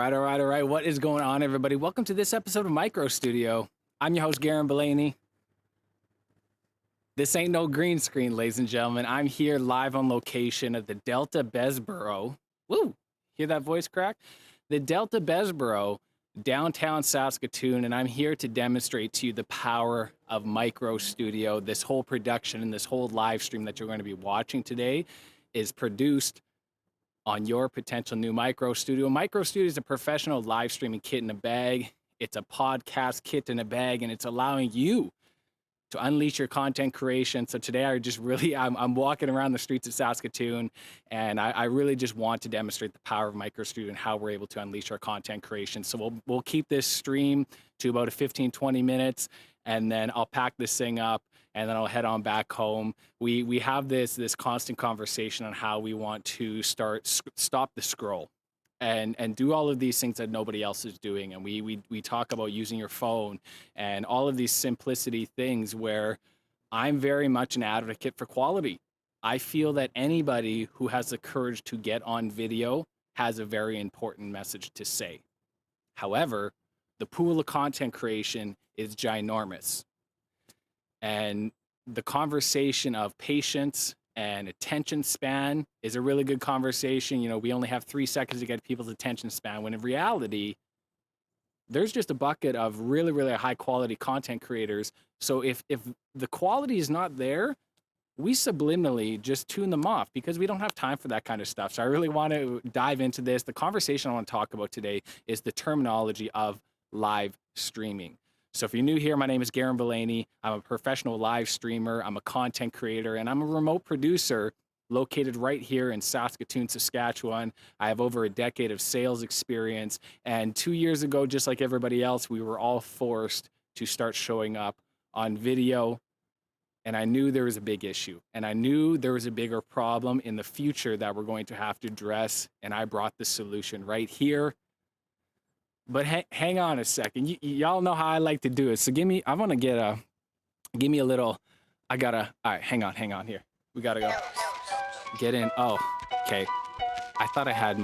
All right. What is going on, everybody? Welcome to this episode of MicroStudio. I'm your host, Garrin Bulani. This ain't no green screen, ladies and gentlemen. I'm here live on location at the Delta Besborough. Woo! Hear that voice crack? The Delta Besborough, downtown Saskatoon, and I'm here to demonstrate to you the power of MicroStudio. This whole production and this whole live stream that you're going to be watching today is produced on your potential new MicroStudio. MicroStudio is a professional live streaming kit in a bag. It's a podcast kit in a bag, and it's allowing you to unleash your content creation. So today I'm walking around the streets of Saskatoon, and I really just want to demonstrate the power of MicroStudio and how we're able to unleash our content creation. So we'll keep this stream to about 15-20 minutes, and then I'll pack this thing up, and then I'll head on back home. We have this constant conversation on how we want to stop the scroll and do all of these things that nobody else is doing. And we talk about using your phone and all of these simplicity things where I'm very much an advocate for quality. I feel that anybody who has the courage to get on video has a very important message to say. However, the pool of content creation is ginormous. And the conversation of patience and attention span is a really good conversation. You know, we only have 3 seconds to get people's attention span, when in reality, there's just a bucket of really, really high quality content creators. So if the quality is not there, we subliminally just tune them off because we don't have time for that kind of stuff. So I really want to dive into this. The conversation I want to talk about today is the terminology of live streaming. So if you're new here, my name is Garrin Bulani. I'm a professional live streamer. I'm a content creator, and I'm a remote producer located right here in Saskatoon, Saskatchewan. I have over a decade of sales experience. And 2 years ago, just like everybody else, we were all forced to start showing up on video. And I knew there was a big issue. And I knew there was a bigger problem in the future that we're going to have to address. And I brought the solution right here. But hang on a second. Y'all know how I like to do it. So give me a little, all right, hang on here. We gotta go. Get in. Oh, okay. I thought I had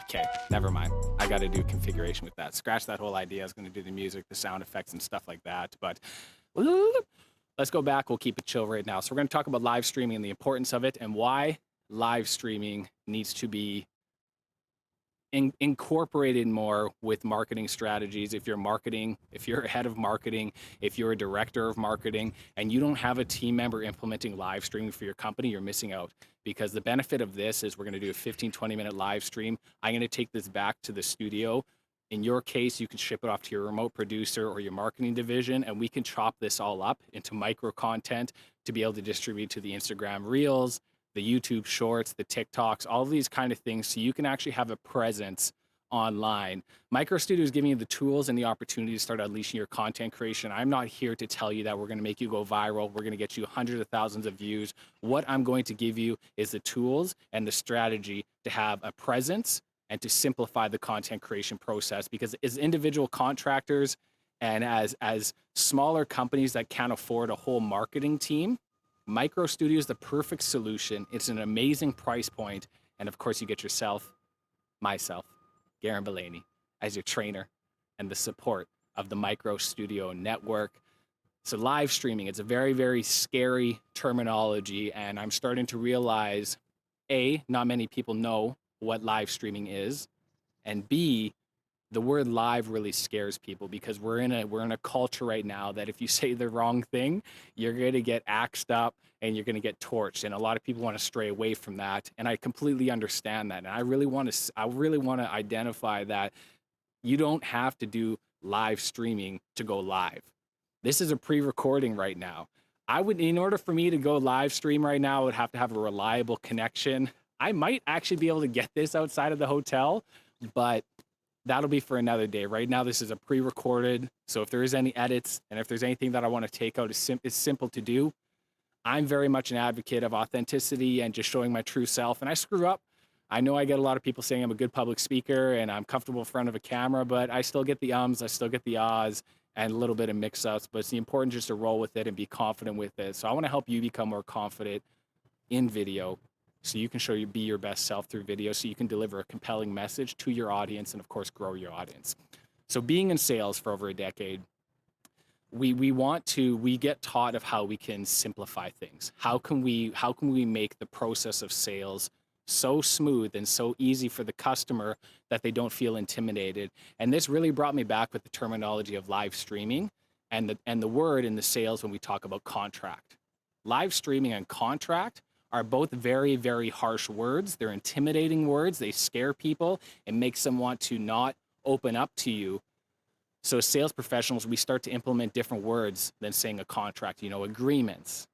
okay, never mind. I gotta do configuration with that. Scratch that whole idea. I was gonna do the music, the sound effects and stuff like that. But let's go back. We'll keep it chill right now. So we're gonna talk about live streaming and the importance of it and why live streaming needs to be incorporated more with marketing strategies. If you're marketing, if you're a head of marketing, if you're a director of marketing, and you don't have a team member implementing live streaming for your company, you're missing out. Because the benefit of this is we're going to do a 15-20 minute live stream. I'm going to take this back to the studio. In your case, you can ship it off to your remote producer or your marketing division, and we can chop this all up into micro content to be able to distribute to the Instagram Reels, the YouTube Shorts, the TikToks, all of these kind of things, so you can actually have a presence online. MicroStudio is giving you the tools and the opportunity to start unleashing your content creation. I'm not here to tell you that we're going to make you go viral. We're going to get you hundreds of thousands of views. What I'm going to give you is the tools and the strategy to have a presence and to simplify the content creation process. Because as individual contractors and as smaller companies that can't afford a whole marketing team, MicroStudio is the perfect solution. It's an amazing price point. And of course, you get myself, Garrin Bulani, as your trainer and the support of the MicroStudio network. So live streaming, it's a very, very scary terminology. And I'm starting to realize, A, not many people know what live streaming is. And B, the word live really scares people because we're in a culture right now that if you say the wrong thing, you're going to get axed up and you're going to get torched. And a lot of people want to stray away from that. And I completely understand that. And I really want to identify that you don't have to do live streaming to go live. This is a pre-recording right now. In order for me to go live stream right now, I would have to have a reliable connection. I might actually be able to get this outside of the hotel, but that'll be for another day. Right now, this is a pre-recorded. So if there is any edits and if there's anything that I want to take out, it's simple to do. I'm very much an advocate of authenticity and just showing my true self. And I screw up. I know I get a lot of people saying I'm a good public speaker and I'm comfortable in front of a camera, but I still get the ums, I still get the ahs and a little bit of mix-ups. But it's important just to roll with it and be confident with it. So I want to help you become more confident in video so you can be your best self through video, so you can deliver a compelling message to your audience and, of course, grow your audience. So being in sales for over a decade, we get taught of how we can simplify things. How can we make the process of sales so smooth and so easy for the customer that they don't feel intimidated? And this really brought me back with the terminology of live streaming and the word in the sales when we talk about contract. Live streaming and contract are both very, very harsh words. They're intimidating words. They scare people and makes them want to not open up to you. So as sales professionals, we start to implement different words than saying a contract. Agreements.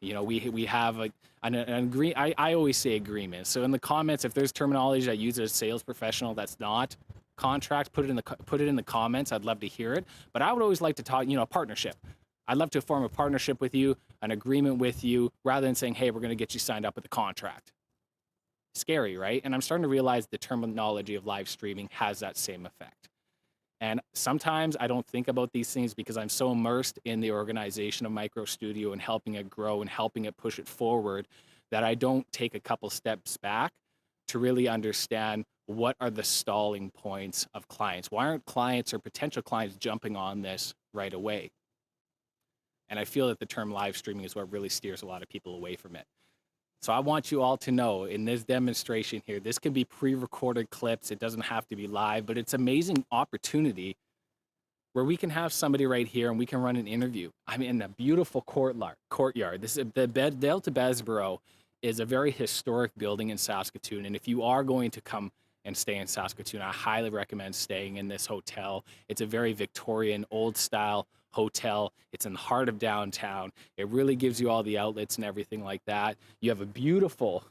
We have an agree. I always say agreement. So in the comments, if there's terminology I use as a sales professional that's not contract, put it in the comments. I'd love to hear it. But I would always like to talk, a partnership. I'd love to form a partnership with you, an agreement with you, rather than saying, hey, we're going to get you signed up with a contract. Scary, right? And I'm starting to realize the terminology of live streaming has that same effect. And sometimes I don't think about these things because I'm so immersed in the organization of MicroStudio and helping it grow and helping it push it forward that I don't take a couple steps back to really understand what are the stalling points of clients. Why aren't clients or potential clients jumping on this right away? And I feel that the term live streaming is what really steers a lot of people away from it. So I want you all to know in this demonstration here, this can be pre-recorded clips. It doesn't have to be live, but it's an amazing opportunity where we can have somebody right here and we can run an interview. I'm in a beautiful courtyard. This is the Delta Bessborough is a very historic building in Saskatoon. And if you are going to come and stay in Saskatoon, I highly recommend staying in this hotel. It's a very Victorian, old style hotel. It's in the heart of downtown. It really gives you all the outlets and everything like that. You have a beautiful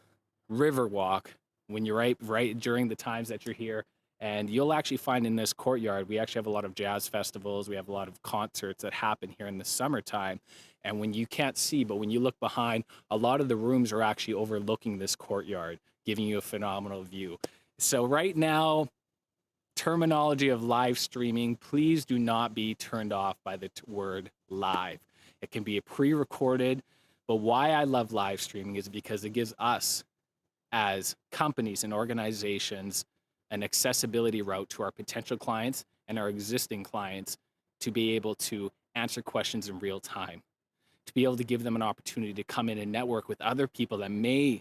river walk when you're right during the times that you're here. And you'll actually find in this courtyard, we actually have a lot of jazz festivals. We have a lot of concerts that happen here in the summertime. And when you can't see, but when you look behind, a lot of the rooms are actually overlooking this courtyard, giving you a phenomenal view. So right now, terminology of live streaming, please do not be turned off by the word live. It can be a pre-recorded, but why I love live streaming is because it gives us as companies and organizations an accessibility route to our potential clients and our existing clients to be able to answer questions in real time, to be able to give them an opportunity to come in and network with other people that may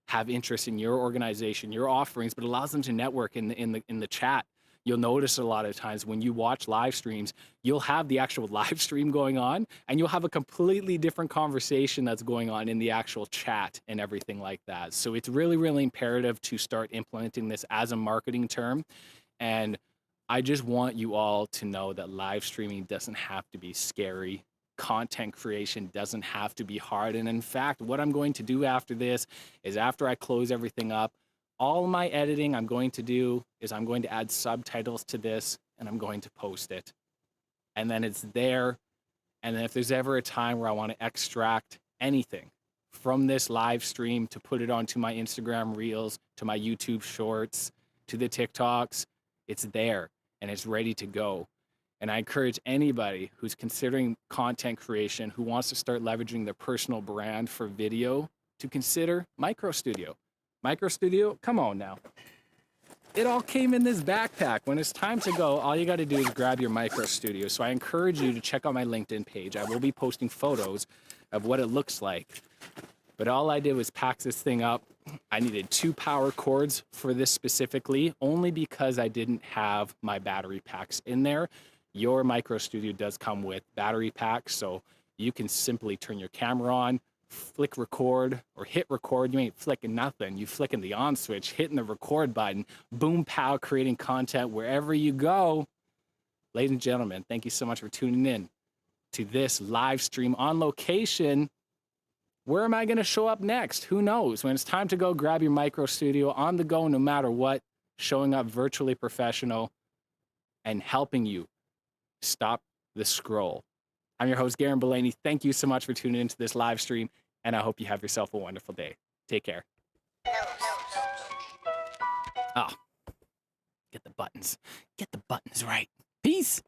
have interest in your organization, your offerings, but allows them to network in the chat. You'll notice a lot of times when you watch live streams, you'll have the actual live stream going on and you'll have a completely different conversation that's going on in the actual chat and everything like that. So it's really, really imperative to start implementing this as a marketing term. And I just want you all to know that live streaming doesn't have to be scary. Content creation doesn't have to be hard. And in fact, what I'm going to do after this is after I close everything up, all my editing I'm going to do is I'm going to add subtitles to this and I'm going to post it. And then it's there. And then if there's ever a time where I want to extract anything from this live stream to put it onto my Instagram Reels, to my YouTube Shorts, to the TikToks, it's there and it's ready to go. And I encourage anybody who's considering content creation, who wants to start leveraging their personal brand for video, to consider MicroStudio. MicroStudio, come on now. It all came in this backpack. When it's time to go, all you got to do is grab your MicroStudio. So I encourage you to check out my LinkedIn page. I will be posting photos of what it looks like. But all I did was pack this thing up. I needed 2 power cords for this specifically, only because I didn't have my battery packs in there. Your MicroStudio does come with battery packs, so you can simply turn your camera on, flick record, or hit record. You ain't flicking nothing. You flicking the on switch, hitting the record button, boom, pow, creating content wherever you go. Ladies and gentlemen, thank you so much for tuning in to this live stream on location. Where am I going to show up next? Who knows? When it's time to go, grab your MicroStudio on the go, no matter what, showing up virtually professional and helping you stop the scroll. I'm your host, Garrin Bulani. Thank you so much for tuning into this live stream, and I hope you have yourself a wonderful day. Take care. Oh, get the buttons right. Peace.